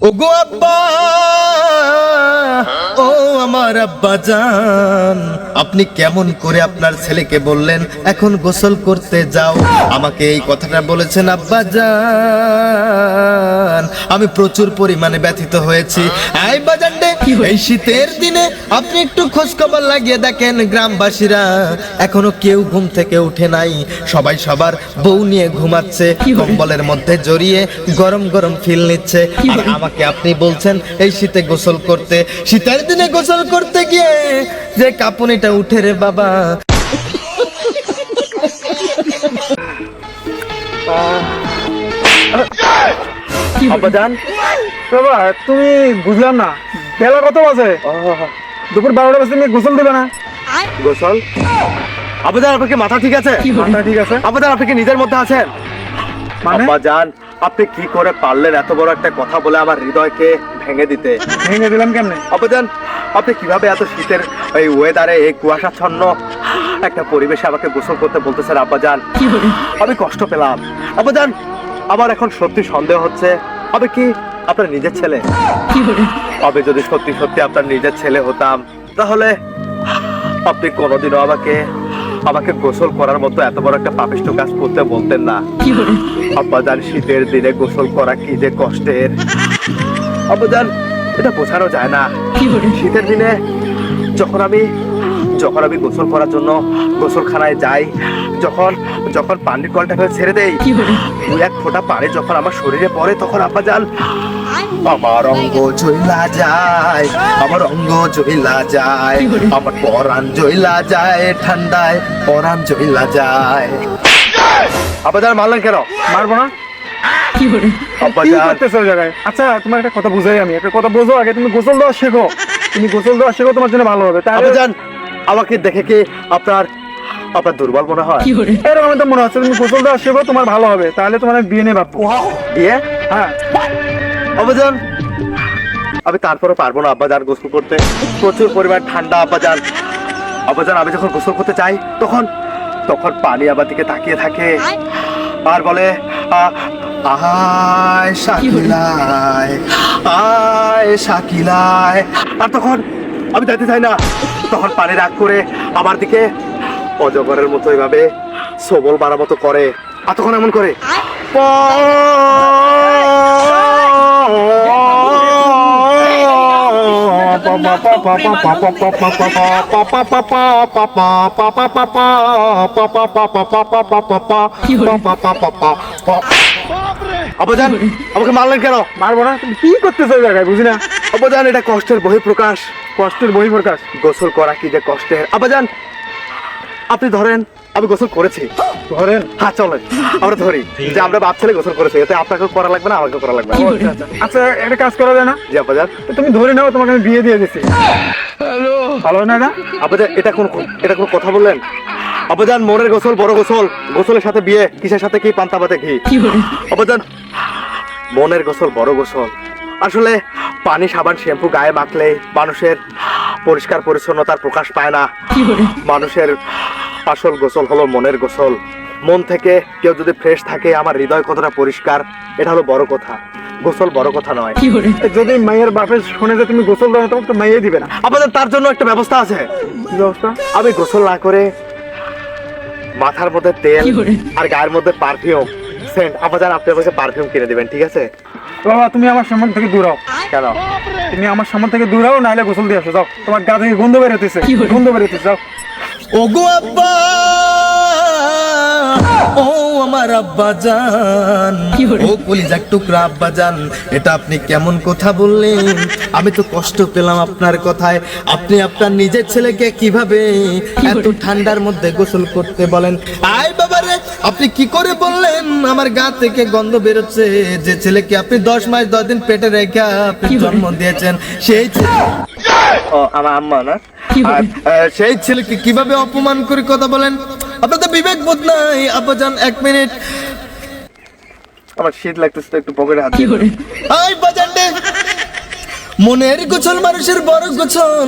ওগো আব্বা, ও আমার আব্বা জান, আপনি কেমন করে আপনার ছেলেকে বললেন এখন গোসল করতে যাও? আমাকে এই কথাটা বলেছেন আব্বা জান, আমি প্রচুর পরিমাণে ব্যথিত হয়েছি। আই বাজান রে, এই শীতের দিনে আপনি একটু খোঁজ খবর লাগিয়ে দেখেন, গ্রামবাসীরা এখনো কেউ ঘুম থেকে উঠে নাই, সবাই সবার বউ নিয়ে ঘুমাচ্ছে, কম্বলের মধ্যে জড়িয়ে গরম গরম ফিল নিচ্ছে। আর আমাকে আপনি বলছেন এই শীতে গোসল করতে, শীতের দিনে গোসল করতে গিয়ে যে কাঁপুনিটা উঠে রে বাবা। আব্বাজান, বাবা তুমি বুঝলাম না, বেলা কত বাজে? দুপুর 12টা বাজে, তুমি গোসল দেবে না? গোসল? আব্বাজান আপনার কি মাথা ঠিক আছে? মাথা ঠিক আছে আব্বাজান আপনি কি নিজের মধ্যে আছেন? মানে? আব্বাজান আপনি কি করে পারলেন এত বড় একটা কথা বলে আমার হৃদয়কে ভেঙে দিতে? ভেঙে দিলাম কেমনে? আব্বাজান আপনি কিভাবে এত শীতের এই ওয়েদারে, এই কুয়াশাচ্ছন্ন একটা পরিবেশে আমাকে গোসল করতে বলতেছেন? আব্বাজান আমি কষ্ট পেলাম। আব্বাজান আমার এখন সত্যি সন্দেহ হচ্ছে, আমি কি আপনার নিজের ছেলে? আমি যদি সত্যি সত্যি আপনার নিজের ছেলে হতাম, তাহলে আপনি কোনোদিনও আমাকে গোসল করার মতো এত বড় একটা পাপিষ্ঠ কাজ করতে বলতেন না। আব্বাজান শীতের দিনে গোসল করা কি যে কষ্টের, আব্বাজান এটা বোঝানো যায় না। শীতের দিনে যখন আমি গোসল করার জন্য গোসলখানায় যাই, যখন পানির কলটাকে ছেড়ে দেই, দুই এক ফোঁটা পানি যখন আমার শরীরে পড়ে, তখন আব্বাজান আমার অঙ্গ জ্বলা যায়, আমার অঙ্গ জ্বলা যায়, আমার পরাণ জ্বলা যায়, ঠান্ডায় পরাণ জ্বলা যায়। আব্বাজান মারলেন কেন? মারবো না। কি করতেছো ওই জায়গায়? আচ্ছা তোমার একটা কথা বুঝাই, আমি একটা কথা বোঝো আগে, তুমি গোসল দেওয়া শেখো। তুমি গোসল দেওয়া শেখো, তোমার জন্য ভালো হবে। আব্বাজান আমাকে দেখে কি আপনার দুর্বল মনে হয়? এরকম তো মনে হচ্ছে, তুমি গোসল দেওয়া শেখো, তোমার ভালো হবে। তাহলে তোমার বিয়ে নেই ভাববো। বিয়ে? হ্যাঁ। আব্বাজান আমি তারপরে পারবো না আব্বাজান গোসল করতে, প্রচুর পরিমাণ ঠান্ডা। আব্বাজান আমি যখন গোসল করতে চাই, তখন পানি আমার দিকে তাকিয়ে থাকে আর বলে আয় শাকিলায়, আয় শাকিলায়। আর তখন আমি যাইতে চাই না, তখন পানি রাগ করে আমার দিকে অজগরের মতো এভাবে সবল বাড়ার মতো করে, আর তখন এমন করে আব্বাজান আমাকে মারলেন কেন? মারবো না। তুমি কি করতেছো ওই জায়গায়? বুঝি না। আব্বাজান এটা কষ্টের বহিঃপ্রকাশ। কষ্টের বহিঃপ্রকাশ? গোসল করা কি যে কষ্টের। আব্বাজান আপনি ধরেন আমি গোসল করেছি, ধরেন। হ্যাঁ চলেন আমরা ধরি যে আমরা বাপ ছেলে গোসল করেছি, এতে আপনাকেও করা লাগবে না, আমাকেও করা লাগবে না। আচ্ছা একটা কাজ করা যায় না? জি আব্বাজান। তুমি ধরে নাও, তোমাকে আমি বিয়ে দিয়ে দিচ্ছি। ভালো হয় না এটা? আব্বাজান এটা কোন কথা বললেন? আব্বাজান মনের গোসল বড় গোসল, গোসলের সাথে বিয়ে কিসের সাথে কি পান্তা ভাতে ঘি? আব্বাজান মনের গোসল বড় গোসল। আসলে পানি সাবান শ্যাম্পু গায়ে মাখলে মানুষের পরিষ্কার পরিচ্ছন্নতার প্রকাশ পায় না। মানুষের আসল গোসল হলো মনের গোসল। মন থেকে কেউ যদি ফ্রেশ থাকে, আমার হৃদয় কতটা পরিষ্কার, এটা হলো বড় কথা। গোসল বড় কথা নয়। যদি মায়ের বাপের শুনে যে তুমি গোসল দাও, তখন তো মাইয়ে দিবে না। আপনাদের তার জন্য একটা ব্যবস্থা আছে। কি ব্যবস্থা? আমি গোসল না করে মাথার মধ্যে তেল আর গায়ের মধ্যে পারফিউম সেন্ট, আপনাদের আপনার কাছে পারফিউম কিনে দিবেন, ঠিক আছে? বাবা তুমি আমার সামনে থেকে দূর হও। কেন? তুমি আমার সামনে থেকে দূর হও, নাহলে গোসল দিয়ে আসো। যাও, তোমার গা থেকে গন্ধ বের হতেছে, গন্ধ বের হতেছে। যাও। ওগো আব্বা, ও আমার আব্বা জান, ও কলিজার টুকরা আব্বা জান, এটা আপনি কেমন কথা বললেন? আমি তো কষ্ট পেলাম আপনার কথায়। আপনি আপনার নিজের ছেলেকে কিভাবে এত ঠান্ডার মধ্যে গোসল করতে বলেন? আয় বাবারে, আপনি কি করে বললেন? আমার গা থেকে গন্ধ বেরোচ্ছে। যে ছেলেকে আপনি 10 মাস 10 দিন পেটে রেখে আপনি জন্ম দিয়েছেন, সেই ছেলে আমার আম্মা না, সেই ছেলেকে কিভাবে অপমান করে কথা বলেন? আপনার তো বিবেক বোধ নাই। আব্বাজান 1 মিনিট, আমার শীত লাগতেছে, একটু পকেটে হাত দিন। আই বাজান রে, মনের গোসল মানুষের বড় গোসল।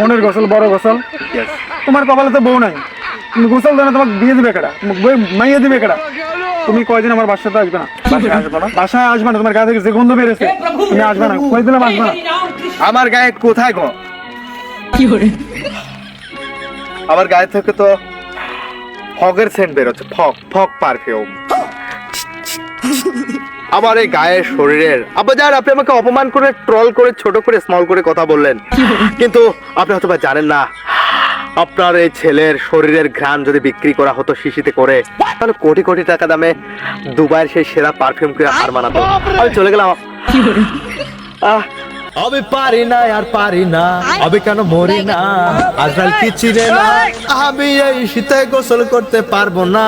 মনের গোসল বড় গোসল? তোমার কপালে তো বউ নাই, তুমি গোসল দাও না, তোমাকে বিয়ে দিবে কেডা? তোমাকে মাইয়ে দিবে কেডা? তুমি কয়দিন আমার বাসাতে আসবে না? বাসায় আসবো না? বাসায় আসবে না, তোমার গা থেকে যে গন্ধ বেরোছে তুমি আসবে না, কয়দিন আসবে না। আমার গায়ে কোথায় গো? আমার গায়ে থেকে তো ফগের সেন্ট বেরোচ্ছে, ফগ ফগ পারফিউম। আমার এই গায়ের শরীরের আব্বাজান, আপনি আমাকে অপমান করে, ট্রল করে, ছোট করে, স্মল করে কথা বললেন, কিন্তু আপনি হয়তো বা জানেন না, আপনার এই ছেলের শরীরের ঘ্রাণ যদি বিক্রি করা হতো শিশিতে করে, তাহলে কোটি কোটি টাকা দামে দুবাইয়ের সেই সেরা পারফিউমকে আর মানাতো। আমি চলে গেলাম। আহ আমি পারি না আর পারি না, আমি কেন মরি না, আজরাইল কি চিনে না, আমি এই শীতে গোসল করতে পারবো না।